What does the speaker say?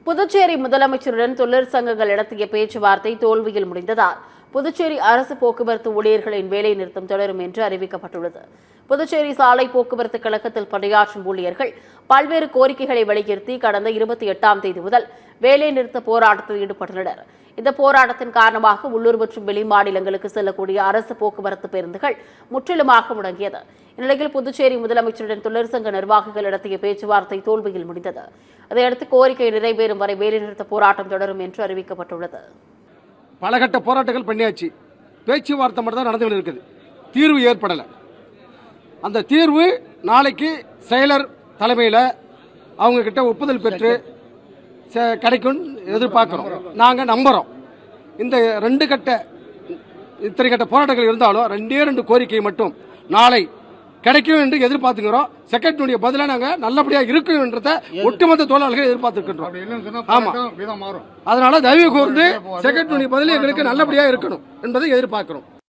புதுச்சேரி முதலமைச்சருடன் தொழிற்சங்கங்கள் நடத்திய பேச்சுவார்த்தை தோல்வியில் முடிந்ததால் புதுச்சேரி அரசு போக்குவரத்து ஊழியர்களின் வேலை நிறுத்தம் தொடரும் என்று அறிவிக்கப்பட்டுள்ளது. புதுச்சேரி சாலை போக்குவரத்து கழகத்தில் பணியாற்றும் ஊழியர்கள் பல்வேறு கோரிக்கைகளை வலியுறுத்தி கடந்த 28ஆம் தேதி முதல் வேலை நிறுத்த போராட்டத்தில் ஈடுபட்டுள்ளனர். இந்த போராட்டத்தின் காரணமாக உள்ளூர் மற்றும் வெளிமாநிலங்களுக்கு செல்லக்கூடிய அரசு போக்குவரத்து பேருந்துகள் முற்றிலுமாக முடங்கியது. இந்நிலையில் புதுச்சேரி முதலமைச்சருடன் தொழிற்சங்க நிர்வாகிகள் நடத்திய பேச்சுவார்த்தை தோல்வியில் முடிந்தது. அதையடுத்து கோரிக்கை நிறைவேறும் வரை வேலைநிறுத்த போராட்டம் தொடரும் என்று அறிவிக்கப்பட்டுள்ளது. பலகட்ட போராட்டங்கள் பண்ணியாச்சு, பேச்சுவார்த்தை மட்டும் தான் நடந்து இருக்குது, தீர்வு ஏற்படலை. அந்த தீர்வு நாளைக்கு செயலர் தலைமையில் அவங்க கிட்ட ஒப்புதல் பெற்று கிடைக்கும் எதிர்பார்க்கிறோம். நாங்கள் நம்புகிறோம். இந்த இத்தனை கட்ட போராட்டங்கள் இருந்தாலும் ரெண்டு கோரிக்கை மட்டும் நாளை கிடைக்கும் என்று எதிர்பார்த்துக்கிறோம். செக்ரட்டரியுடைய பதிலாக நாங்கள் நல்லபடியாக இருக்கும் என்றதை ஒட்டுமொத்த தொழிலாளர்கள் எதிர்பார்த்துக்கின்றோம். ஆமாம், அதனால தயவு கூர்ந்து செக்ரட்டரியுடைய பதில் எங்களுக்கு நல்லபடியாக இருக்கணும் என்பதை எதிர்பார்க்கிறோம்.